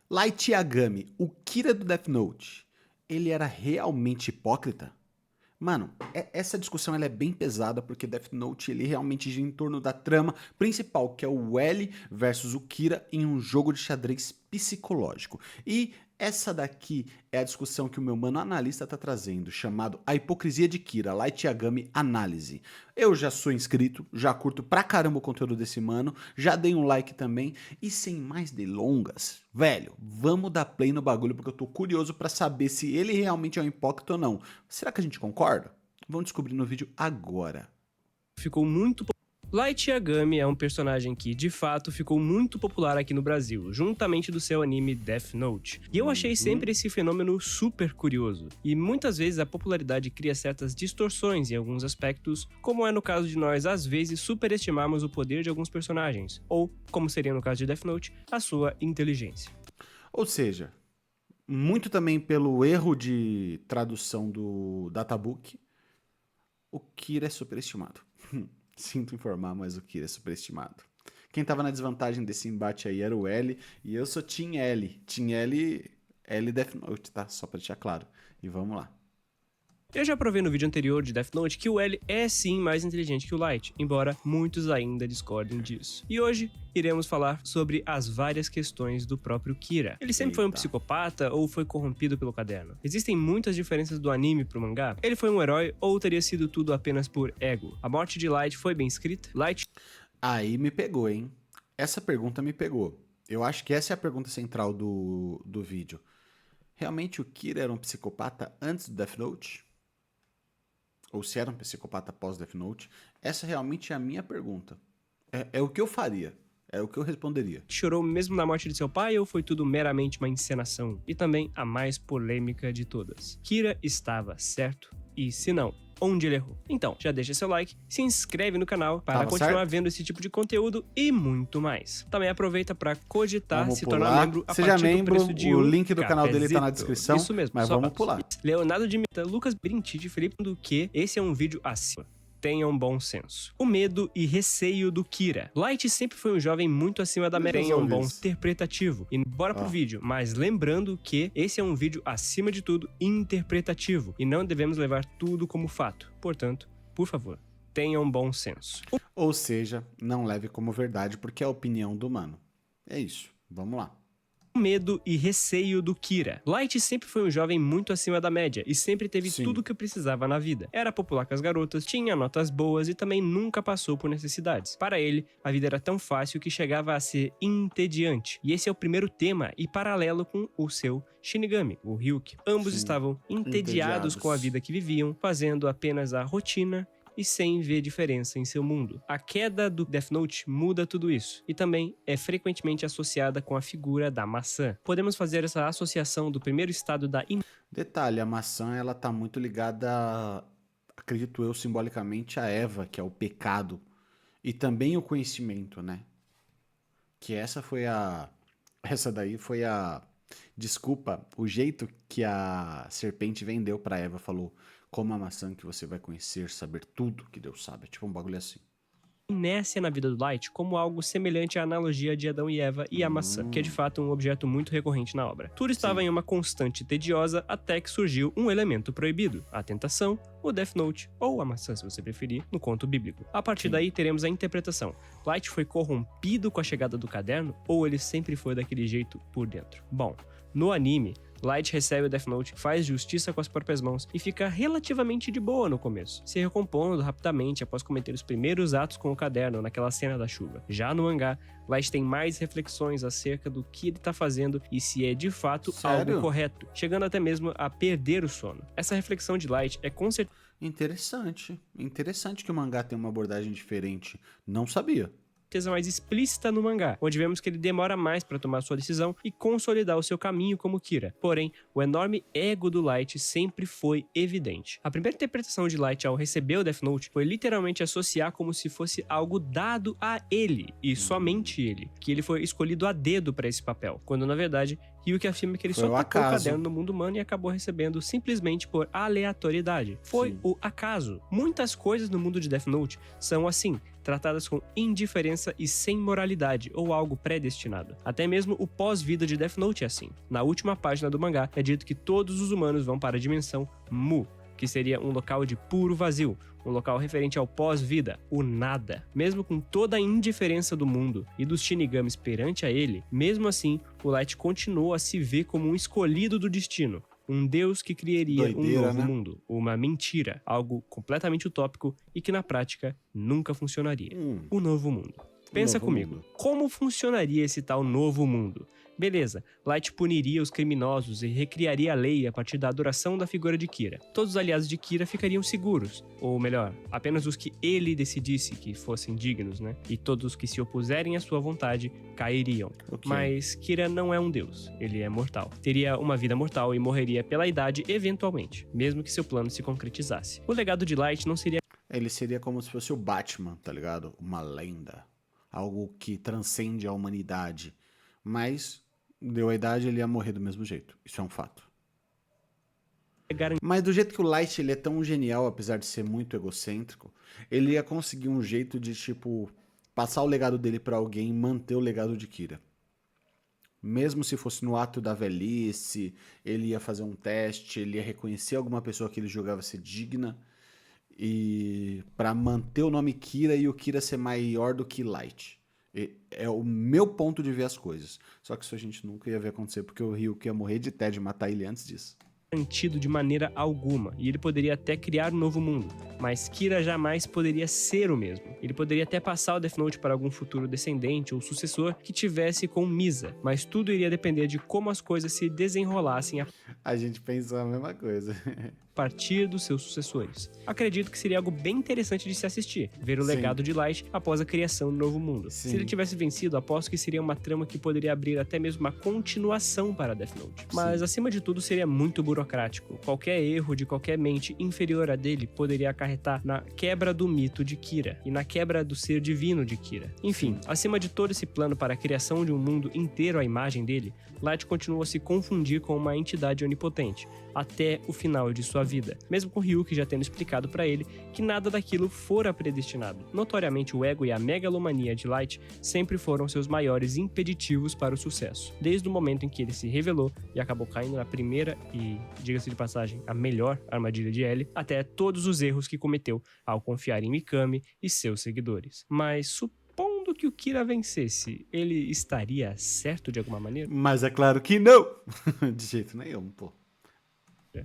Light Yagami, o Kira do Death Note, ele era realmente hipócrita? Mano, essa discussão ela é bem pesada porque Death Note ele realmente gira em torno da trama principal, que é o L versus o Kira em um jogo de xadrez psicológico. E essa daqui é a discussão que o meu mano analista tá trazendo, chamado A Hipocrisia de Kira, Light Yagami Análise. Eu já sou inscrito, já curto pra caramba o conteúdo desse mano, já dei um like também, e sem mais delongas, velho, vamos dar play no bagulho porque eu tô curioso pra saber se ele realmente é um hipócrita ou não. Será que a gente concorda? Vamos descobrir no vídeo agora. Ficou muito Light Yagami é um personagem que, de fato, ficou muito popular aqui no Brasil, juntamente do seu anime Death Note. E eu achei sempre esse fenômeno super curioso. E muitas vezes a popularidade cria certas distorções em alguns aspectos, como é no caso de nós, às vezes, superestimarmos o poder de alguns personagens, ou, como seria no caso de Death Note, a sua inteligência. Ou seja, muito também pelo erro de tradução do databook, o Kira é superestimado. Sinto informar, mas o Kira é superestimado. Quem tava na desvantagem desse embate aí era o L, e eu sou Team L. Team L Death Note, tá? Só pra deixar claro. E vamos lá. Eu já provei no vídeo anterior de Death Note que o L é sim mais inteligente que o Light, embora muitos ainda discordem disso. E hoje iremos falar sobre as várias questões do próprio Kira. Ele sempre foi um psicopata ou foi corrompido pelo caderno? Existem muitas diferenças do anime pro mangá? Ele foi um herói ou teria sido tudo apenas por ego? A morte de Light foi bem escrita? Light... Aí me pegou, hein? Essa pergunta me pegou. Eu acho que essa é a pergunta central do vídeo. Realmente o Kira era um psicopata antes do Death Note? Ou se era um psicopata pós Death Note? Essa realmente é a minha pergunta. É o que eu faria. É o que eu responderia. Chorou mesmo na morte de seu pai ou foi tudo meramente uma encenação? E também a mais polêmica de todas. Kira estava certo? E se não, onde ele errou? Então, já deixa seu like, se inscreve no canal para continuar vendo esse tipo de conteúdo e muito mais. Também aproveita para cogitar se tornar membro a partir do preço de o link do canal dele tá na descrição. Isso mesmo, mas vamos pular. Leonardo de Mita, Lucas Brinti de Felipe do que esse é um vídeo acima. Tenham bom senso. O medo e receio do Kira. Light sempre foi um jovem muito acima da média, um bom interpretativo. E bora pro vídeo, mas lembrando que esse é um vídeo acima de tudo interpretativo e não devemos levar tudo como fato. Portanto, por favor, tenham bom senso. Ou seja, não leve como verdade porque é a opinião do mano. É isso, vamos lá. Medo e receio do Kira. Light sempre foi um jovem muito acima da média e sempre teve tudo o que precisava na vida. Era popular com as garotas, tinha notas boas e também nunca passou por necessidades. Para ele, a vida era tão fácil que chegava a ser entediante. E esse é o primeiro tema e paralelo com o seu Shinigami, o Ryuki. Ambos estavam entediados com a vida que viviam, fazendo apenas a rotina e sem ver diferença em seu mundo. A queda do Death Note muda tudo isso, e também é frequentemente associada com a figura da maçã. Podemos fazer essa associação do primeiro estado da... Detalhe, a maçã ela tá muito ligada, acredito eu, simbolicamente a Eva, que é o pecado, e também o conhecimento, né? Que essa daí foi a... Desculpa, o jeito que a serpente vendeu pra Eva, falou: como a maçã que você vai conhecer, saber tudo que Deus sabe. É tipo um bagulho assim. Inércia na vida do Light como algo semelhante à analogia de Adão e Eva e a maçã, que é de fato um objeto muito recorrente na obra. Tudo estava em uma constante tediosa até que surgiu um elemento proibido, a tentação, o Death Note, ou a maçã se você preferir, no conto bíblico. A partir daí teremos a interpretação. Light foi corrompido com a chegada do caderno ou ele sempre foi daquele jeito por dentro? Bom, no anime, Light recebe o Death Note, faz justiça com as próprias mãos e fica relativamente de boa no começo, se recompondo rapidamente após cometer os primeiros atos com o caderno naquela cena da chuva. Já no mangá, Light tem mais reflexões acerca do que ele tá fazendo e se é de fato algo correto, chegando até mesmo a perder o sono. Essa reflexão de Light é com certeza... Interessante que o mangá tem uma abordagem diferente. Não sabia. Mais explícita no mangá, onde vemos que ele demora mais para tomar sua decisão e consolidar o seu caminho como Kira. Porém, o enorme ego do Light sempre foi evidente. A primeira interpretação de Light ao receber o Death Note foi literalmente associar como se fosse algo dado a ele, e somente ele, que ele foi escolhido a dedo para esse papel, quando na verdade Ryuki afirma que ele Foi só o tacou o acaso. caderno no mundo humano e acabou recebendo simplesmente por aleatoriedade. Foi Sim. o acaso. Muitas coisas no mundo de Death Note são assim, tratadas com indiferença e sem moralidade, ou algo predestinado. Até mesmo o pós-vida de Death Note é assim. Na última página do mangá, é dito que todos os humanos vão para a dimensão Mu, que seria um local de puro vazio, um local referente ao pós-vida, o nada. Mesmo com toda a indiferença do mundo e dos Shinigamis perante a ele, mesmo assim, o Light continuou a se ver como um escolhido do destino, um deus que criaria Doideira, um novo né? mundo, uma mentira, algo completamente utópico e que na prática nunca funcionaria. O novo mundo. Pensa novo comigo, mundo. como funcionaria esse tal novo mundo? Beleza, Light puniria os criminosos e recriaria a lei a partir da adoração da figura de Kira. Todos os aliados de Kira ficariam seguros, ou melhor, apenas os que ele decidisse que fossem dignos, né? E todos os que se opuserem à sua vontade cairiam. Ok. Mas Kira não é um deus, ele é mortal. Teria uma vida mortal e morreria pela idade eventualmente, mesmo que seu plano se concretizasse. O legado de Light não seria Ele seria como se fosse o Batman, tá ligado? Uma lenda. Algo que transcende a humanidade. Mas, deu a idade, ele ia morrer do mesmo jeito. Isso é um fato. garantido. Mas do jeito que o Light ele é tão genial, apesar de ser muito egocêntrico, ele ia conseguir um jeito de, tipo, passar o legado dele pra alguém e manter o legado de Kira. Mesmo se fosse no ato da velhice, ele ia fazer um teste, ele ia reconhecer alguma pessoa que ele julgava ser digna e para manter o nome Kira e o Kira ser maior do que Light. É o meu ponto de ver as coisas. Só que isso a gente nunca ia ver acontecer, porque o Ryuki ia morrer de tédio e matar ele antes disso. Garantido de maneira alguma, e ele poderia até criar um novo mundo, mas Kira jamais poderia ser o mesmo. Ele poderia até passar o Death Note para algum futuro descendente ou sucessor que tivesse com Misa, mas tudo iria depender de como as coisas se desenrolassem a A gente pensou a mesma coisa. partir dos seus sucessores. Acredito que seria algo bem interessante de se assistir, ver o Sim. legado de Light após a criação do novo mundo. Sim. Se ele tivesse vencido, aposto que seria uma trama que poderia abrir até mesmo uma continuação para Death Note. Mas, Sim. acima de tudo, seria muito burocrático. Qualquer erro de qualquer mente inferior a dele poderia acarretar na quebra do mito de Kira e na quebra do ser divino de Kira. Enfim, acima de todo esse plano para a criação de um mundo inteiro à imagem dele, Light continua a se confundir com uma entidade onipotente, até o final de sua vida, mesmo com Ryuki já tendo explicado para ele que nada daquilo fora predestinado. Notoriamente, o ego e a megalomania de Light sempre foram seus maiores impeditivos para o sucesso, desde o momento em que ele se revelou e acabou caindo na primeira e, diga-se de passagem, a melhor armadilha de L, até todos os erros que cometeu ao confiar em Mikami e seus seguidores. Mas supondo que o Kira vencesse, ele estaria certo de alguma maneira? Mas é claro que não! De jeito nenhum, pô.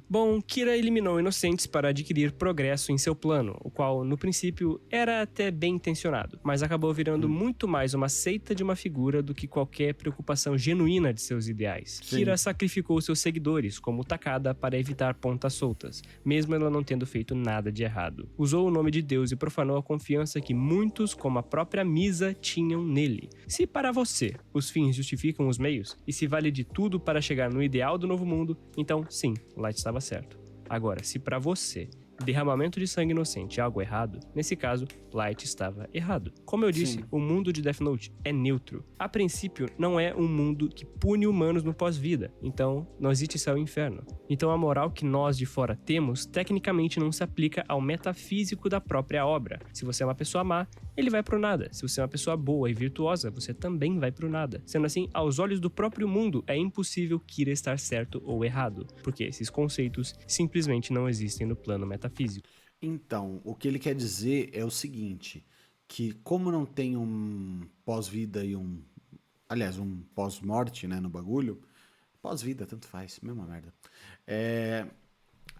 Bom, Kira eliminou inocentes para adquirir progresso em seu plano, o qual, no princípio, era até bem intencionado, mas acabou virando muito mais uma seita de uma figura do que qualquer preocupação genuína de seus ideais. Sim. Kira sacrificou seus seguidores, como Takada, para evitar pontas soltas, mesmo ela não tendo feito nada de errado. Usou o nome de Deus e profanou a confiança que muitos, como a própria Misa, tinham nele. Se para você, os fins justificam os meios, e se vale de tudo para chegar no ideal do novo mundo, então sim, Light estava certo. Agora, se para você derramamento de sangue inocente é algo errado, nesse caso, Light estava errado. Como eu disse, Sim. o mundo de Death Note é neutro. A princípio, não é um mundo que pune humanos no pós-vida, então não existe céu e inferno. Então a moral que nós de fora temos, tecnicamente não se aplica ao metafísico da própria obra. Se você é uma pessoa má, ele vai pro nada. Se você é uma pessoa boa e virtuosa, você também vai pro nada. Sendo assim, aos olhos do próprio mundo, é impossível Kira estar certo ou errado, porque esses conceitos simplesmente não existem no plano metafísico. Então, o que ele quer dizer é o seguinte, que como não tem um pós-vida e um... Aliás, um pós-morte, né, no bagulho, pós-vida, tanto faz, mesma merda.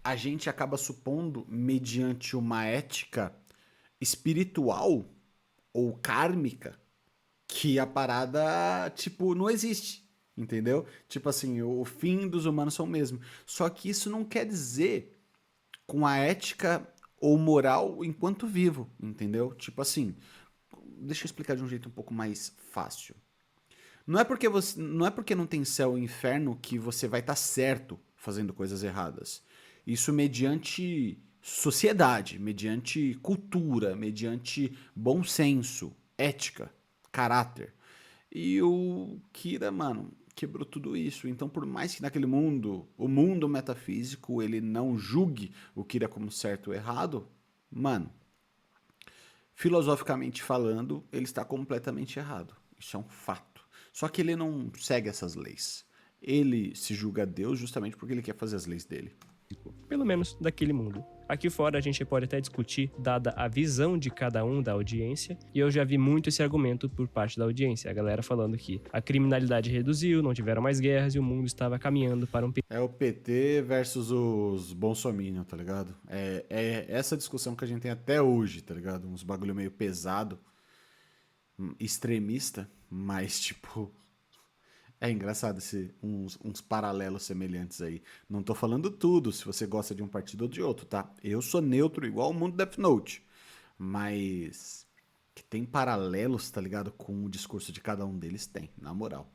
A gente acaba supondo, mediante uma ética espiritual ou kármica, que a parada, tipo, não existe, entendeu? Tipo assim, o fim dos humanos são o mesmo. Só que isso não quer dizer com a ética ou moral enquanto vivo, entendeu? Tipo assim, deixa eu explicar de um jeito um pouco mais fácil. Não é porque não tem céu e inferno que você vai estar certo fazendo coisas erradas. Isso mediante sociedade, mediante cultura, mediante bom senso, ética, caráter. E o Kira, mano, quebrou tudo isso. Então, por mais que naquele mundo, o mundo metafísico, ele não julgue o Kira como certo ou errado, mano, filosoficamente falando, ele está completamente errado. Isso é um fato. Só que ele não segue essas leis. Ele se julga Deus justamente porque ele quer fazer as leis dele. Pelo menos daquele mundo. Aqui fora a gente pode até discutir, dada a visão de cada um da audiência, e eu já vi muito esse argumento por parte da audiência, a galera falando que a criminalidade reduziu, não tiveram mais guerras e o mundo estava caminhando para um É o PT versus os bolsominion, tá ligado? É essa discussão que a gente tem até hoje, tá ligado? Uns bagulho meio pesado, extremista, mas tipo... É engraçado uns paralelos semelhantes aí. Não tô falando tudo, se você gosta de um partido ou de outro, tá? Eu sou neutro, igual o mundo Death Note. Mas que tem paralelos, tá ligado? Com o discurso de cada um deles, tem, na moral.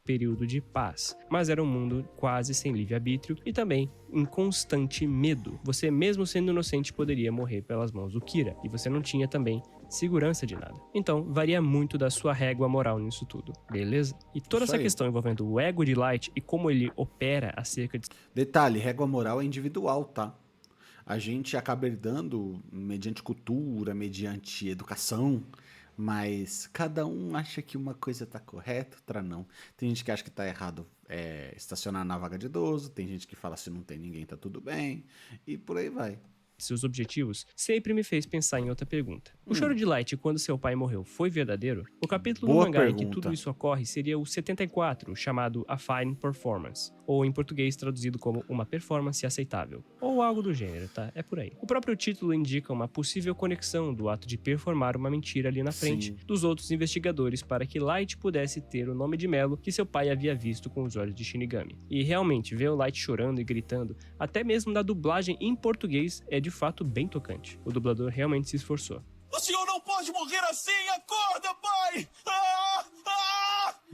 período de paz, mas era um mundo quase sem livre-arbítrio e também em constante medo. Você, mesmo sendo inocente, poderia morrer pelas mãos do Kira, e você não tinha também segurança de nada. Então, varia muito da sua régua moral nisso tudo, beleza? E toda essa questão envolvendo o ego de Light e como ele opera acerca de... Detalhe, régua moral é individual, tá? A gente acaba herdando mediante cultura, mediante educação, mas cada um acha que uma coisa tá correta, outra não. Tem gente que acha que tá errado estacionar na vaga de idoso, tem gente que fala se não tem ninguém tá tudo bem, e por aí vai. seus objetivos, sempre me fez pensar em outra pergunta. O choro de Light quando seu pai morreu foi verdadeiro? O capítulo do mangá em que tudo isso ocorre seria o 74, chamado A Fine Performance, ou em português traduzido como Uma Performance Aceitável, ou algo do gênero, tá? É por aí. O próprio título indica uma possível conexão do ato de performar uma mentira ali na frente dos outros investigadores para que Light pudesse ter o nome de Melo que seu pai havia visto com os olhos de Shinigami. E realmente, ver o Light chorando e gritando, até mesmo na dublagem em português, é de fato bem tocante. O dublador realmente se esforçou. O senhor não pode morrer assim! Acorda, pai!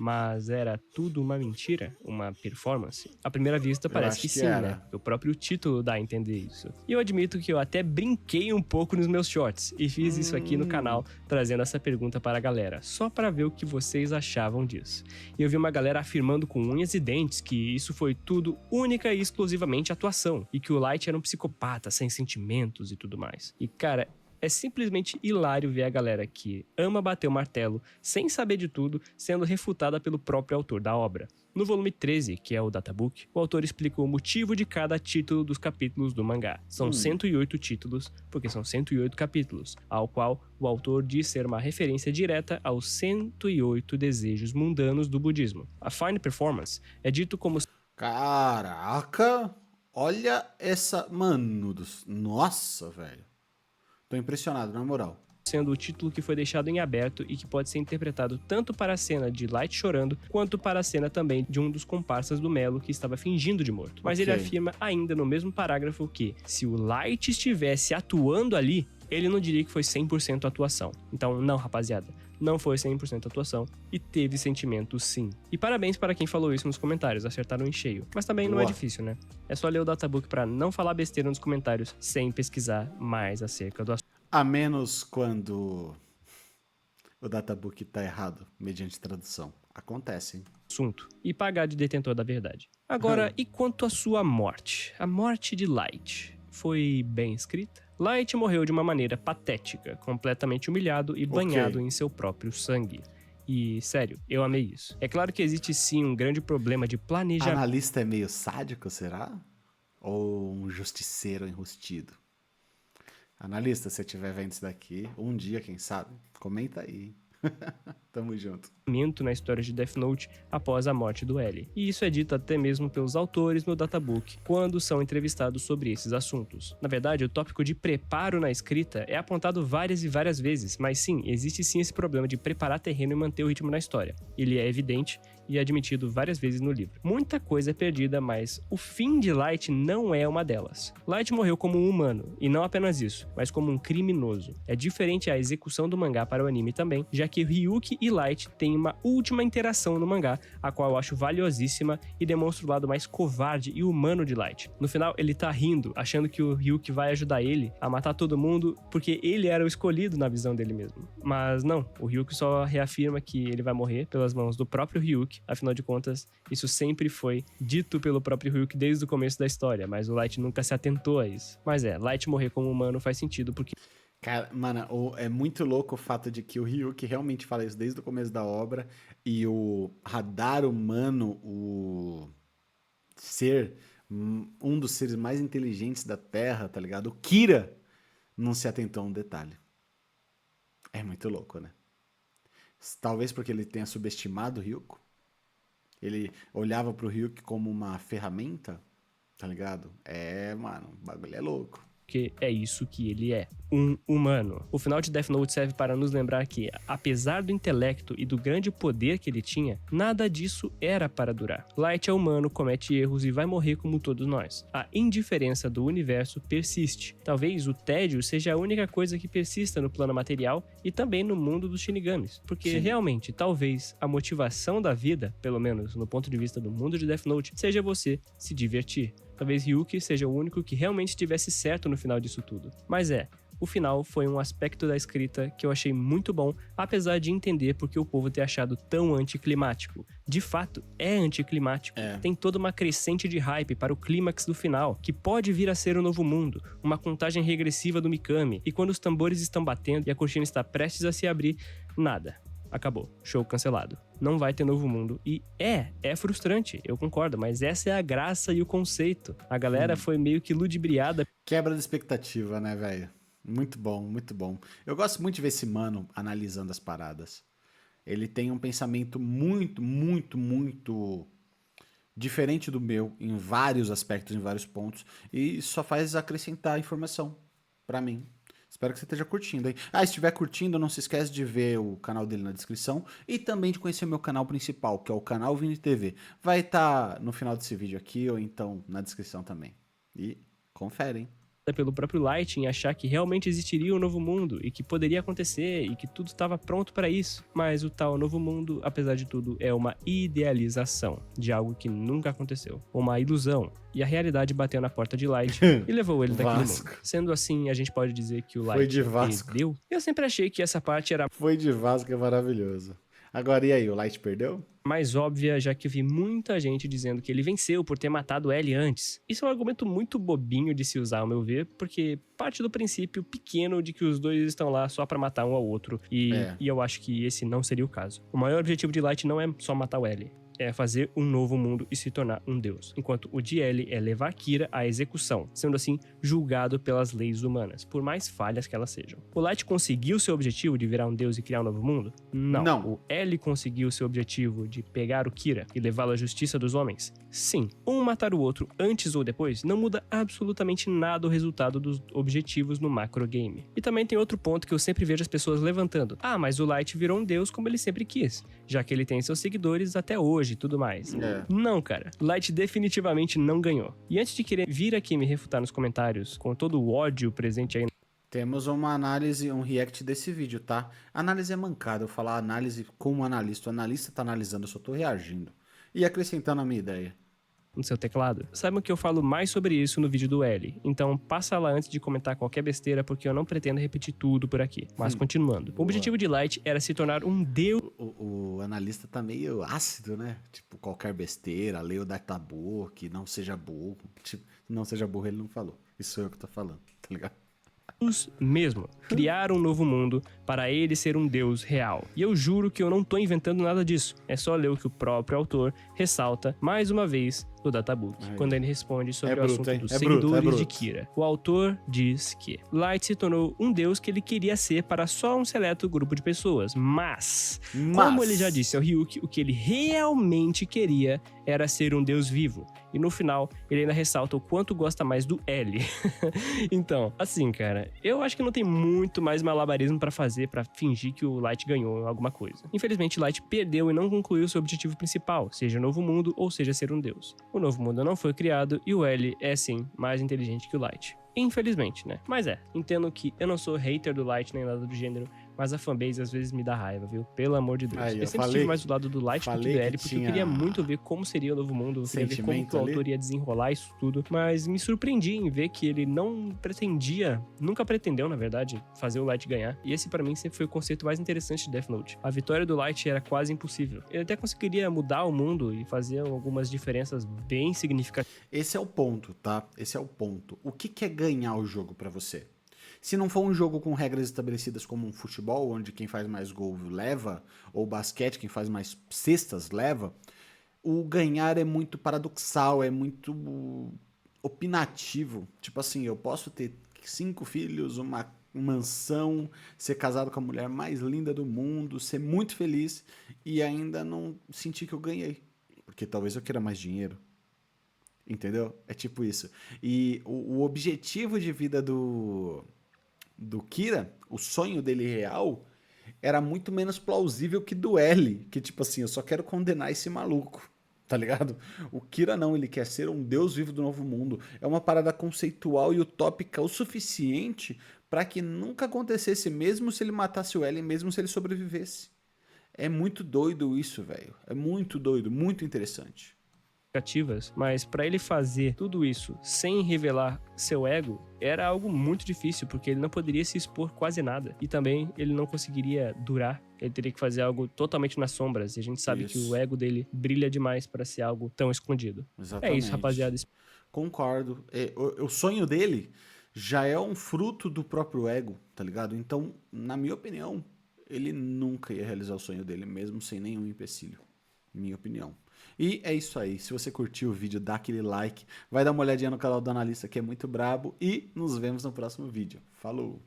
Mas era tudo uma mentira? Uma performance? À primeira vista parece que sim, né? O próprio título dá a entender isso. E eu admito que eu até brinquei um pouco nos meus shorts e fiz isso aqui no canal, trazendo essa pergunta para a galera, só para ver o que vocês achavam disso. E eu vi uma galera afirmando com unhas e dentes que isso foi tudo única e exclusivamente atuação, e que o Light era um psicopata sem sentimentos e tudo mais. E cara, é simplesmente hilário ver a galera que ama bater o martelo, sem saber de tudo, sendo refutada pelo próprio autor da obra. No volume 13, que é o Databook, o autor explica o motivo de cada título dos capítulos do mangá. São 108 títulos, porque são 108 capítulos, ao qual o autor diz ser uma referência direta aos 108 desejos mundanos do budismo. A Fine Performance é dito como... Caraca! Olha essa... Mano, nossa, velho. Tô impressionado, na moral. Sendo o título que foi deixado em aberto e que pode ser interpretado tanto para a cena de Light chorando, quanto para a cena também de um dos comparsas do Melo que estava fingindo de morto. Mas ele afirma ainda no mesmo parágrafo que, se o Light estivesse atuando ali, ele não diria que foi 100% atuação. Então, não, rapaziada. Não foi 100% atuação e teve sentimento sim. E parabéns para quem falou isso nos comentários, acertaram em cheio. Mas também não é difícil, né? É só ler o Databook para não falar besteira nos comentários sem pesquisar mais acerca do assunto. A menos quando o Databook tá errado, mediante tradução. Acontece, hein? E pagar de detentor da verdade. Agora, e quanto à sua morte? A morte de Light foi bem escrita? Light morreu de uma maneira patética, completamente humilhado e banhado em seu próprio sangue. E, sério, eu amei isso. É claro que existe sim um grande problema de planejamento. Analista é meio sádico, será? Ou um justiceiro enrustido? Analista, se você estiver vendo isso daqui, um dia, quem sabe, comenta aí. Tamo junto. Na história de Death Note após a morte do L. E isso é dito até mesmo pelos autores no Databook, quando são entrevistados sobre esses assuntos. Na verdade, o tópico de preparo na escrita é apontado várias e várias vezes, mas sim, existe sim esse problema de preparar terreno e manter o ritmo na história. Ele é evidente e admitido várias vezes no livro. Muita coisa é perdida, mas o fim de Light não é uma delas. Light morreu como um humano, e não apenas isso, mas como um criminoso. É diferente a execução do mangá para o anime também, já que Ryuki e Light têm uma última interação no mangá, a qual eu acho valiosíssima e demonstra o lado mais covarde e humano de Light. No final, ele tá rindo, achando que o Ryuki vai ajudar ele a matar todo mundo, porque ele era o escolhido na visão dele mesmo. Mas não, o Ryuki só reafirma que ele vai morrer pelas mãos do próprio Ryuki, Ryuk. Afinal de contas, isso sempre foi dito pelo próprio Ryuk desde o começo da história, mas o Light nunca se atentou a isso. Mas Light morrer como humano faz sentido porque Cara, mano, é muito louco o fato de que o Ryuk realmente fala isso desde o começo da obra e o radar humano, o ser, um dos seres mais inteligentes da Terra, tá ligado? O Kira não se atentou a um detalhe. É muito louco, né? Talvez porque ele tenha subestimado o Ryuk. Ele olhava pro Ryuk como uma ferramenta, tá ligado? Mano, o bagulho é louco. é isso que ele é, um humano. O final de Death Note serve para nos lembrar que, apesar do intelecto e do grande poder que ele tinha, nada disso era para durar. Light é humano, comete erros e vai morrer como todos nós. A indiferença do universo persiste. Talvez o tédio seja a única coisa que persista no plano material e também no mundo dos Shinigamis. Porque Sim. realmente, talvez a motivação da vida, pelo menos no ponto de vista do mundo de Death Note, seja você se divertir. Talvez Ryuk seja o único que realmente estivesse certo no final disso tudo. Mas o final foi um aspecto da escrita que eu achei muito bom, apesar de entender porque o povo ter achado tão anticlimático. De fato, é anticlimático. Tem toda uma crescente de hype para o clímax do final, que pode vir a ser o novo mundo, uma contagem regressiva do Mikami, e quando os tambores estão batendo e a cortina está prestes a se abrir, nada. Acabou. Show cancelado. Não vai ter novo mundo. E é frustrante, eu concordo, mas essa é a graça e o conceito. A galera foi meio que ludibriada. Quebra de expectativa, né, velho? Muito bom, muito bom. Eu gosto muito de ver esse mano analisando as paradas. Ele tem um pensamento muito, muito, muito diferente do meu em vários aspectos, em vários pontos. E só faz acrescentar informação pra mim. Espero que você esteja curtindo aí. Se estiver curtindo, não se esquece de ver o canal dele na descrição e também de conhecer o meu canal principal, que é o canal Vini TV. Vai estar no final desse vídeo aqui ou então na descrição também. E confere, hein? Pelo próprio Light em achar que realmente existiria um novo mundo e que poderia acontecer e que tudo estava pronto para isso. Mas o tal novo mundo, apesar de tudo, é uma idealização de algo que nunca aconteceu. Uma ilusão. E a realidade bateu na porta de Light e levou ele daquele mundo. Sendo assim, a gente pode dizer que o Light perdeu. Eu sempre achei que essa parte era Foi de Vasco, é maravilhoso. Agora, e aí, o Light perdeu? mais óbvia, já que eu vi muita gente dizendo que ele venceu por ter matado L antes. Isso é um argumento muito bobinho de se usar, ao meu ver, porque parte do princípio pequeno de que os dois estão lá só pra matar um ao outro, e eu acho que esse não seria o caso. O maior objetivo de Light não é só matar o L. É fazer um novo mundo e se tornar um deus. Enquanto o de L é levar Kira à execução, sendo assim julgado pelas leis humanas, por mais falhas que elas sejam. O Light conseguiu seu objetivo de virar um deus e criar um novo mundo? Não. O L conseguiu seu objetivo de pegar o Kira e levá-lo à justiça dos homens? Sim. Um matar o outro antes ou depois não muda absolutamente nada o resultado dos objetivos no macro game. E também tem outro ponto que eu sempre vejo as pessoas levantando. Mas o Light virou um deus como ele sempre quis, já que ele tem seus seguidores até hoje e tudo mais. Não, cara. Light definitivamente não ganhou. E antes de querer vir aqui me refutar nos comentários com todo o ódio presente aí... Temos uma análise, um react desse vídeo, tá? Análise é mancada, eu falar análise como analista. O analista tá analisando, eu só tô reagindo. E acrescentando a minha ideia. no seu teclado. Saibam que eu falo mais sobre isso no vídeo do L, então passa lá antes de comentar qualquer besteira, porque eu não pretendo repetir tudo por aqui. Mas continuando. O objetivo de Light era se tornar um deus... O analista tá meio ácido, né? Tipo, qualquer besteira, lê o databook, não seja burro. Tipo, não seja burro, ele não falou. Isso sou eu que tô falando, tá ligado? Mesmo, criar um novo mundo para ele ser um deus real. E eu juro que eu não tô inventando nada disso. É só ler o que o próprio autor ressalta mais uma vez no databook, quando ele responde sobre o assunto dos seguidores de Kira. O autor diz que Light se tornou um deus que ele queria ser para só um seleto grupo de pessoas, mas como ele já disse ao Ryuk, o que ele realmente queria era ser um deus vivo. E no final, ele ainda ressalta o quanto gosta mais do L. Então, assim, cara, eu acho que não tem muito mais malabarismo pra fazer pra fingir que o Light ganhou alguma coisa. Infelizmente, Light perdeu e não concluiu seu objetivo principal, seja o novo mundo ou seja ser um deus. O novo mundo não foi criado e o L é, sim, mais inteligente que o Light. Infelizmente, né? Mas entendo que eu não sou hater do Light nem nada do gênero, Mas a fanbase às vezes me dá raiva, viu? Pelo amor de Deus. Aí, eu eu sempre falei estive mais do lado do Light do que falei do que L, porque eu tinha queria muito ver como seria o novo mundo, eu queria ver como que sentimento o ali. autor ia desenrolar isso tudo. Mas me surpreendi em ver que ele não pretendia, nunca pretendeu, na verdade, fazer o Light ganhar. E esse pra mim sempre foi o conceito mais interessante de Death Note. A vitória do Light era quase impossível. Ele até conseguiria mudar o mundo e fazer algumas diferenças bem significativas. Esse é o ponto, tá? Esse é o ponto. O que é ganhar o jogo pra você? Se não for um jogo com regras estabelecidas como um futebol, onde quem faz mais gol leva, ou basquete, quem faz mais cestas leva, o ganhar é muito paradoxal, é muito opinativo. Tipo assim, eu posso ter 5 filhos, uma mansão, ser casado com a mulher mais linda do mundo, ser muito feliz e ainda não sentir que eu ganhei. Porque talvez eu queira mais dinheiro. Entendeu? É tipo isso. E o objetivo de vida do Kira, o sonho dele real, era muito menos plausível que do L. Que tipo assim, eu só quero condenar esse maluco. Tá ligado? O Kira não, ele quer ser um deus vivo do novo mundo. É uma parada conceitual e utópica o suficiente pra que nunca acontecesse, mesmo se ele matasse o L, mesmo se ele sobrevivesse. É muito doido isso, velho. É muito doido, muito interessante. Mas pra ele fazer tudo isso sem revelar seu ego era algo muito difícil, porque ele não poderia se expor quase nada e também ele não conseguiria durar. Ele teria que fazer algo totalmente nas sombras e a gente sabe que Isso. o ego dele brilha demais pra ser algo tão escondido. Exatamente. É isso, rapaziada. Concordo. O sonho dele já é um fruto do próprio ego, tá ligado? Então, na minha opinião, ele nunca ia realizar o sonho dele, mesmo sem nenhum empecilho. Minha opinião. E é isso aí. Se você curtiu o vídeo, dá aquele like. Vai dar uma olhadinha no canal do analista que é muito brabo. E nos vemos no próximo vídeo. Falou!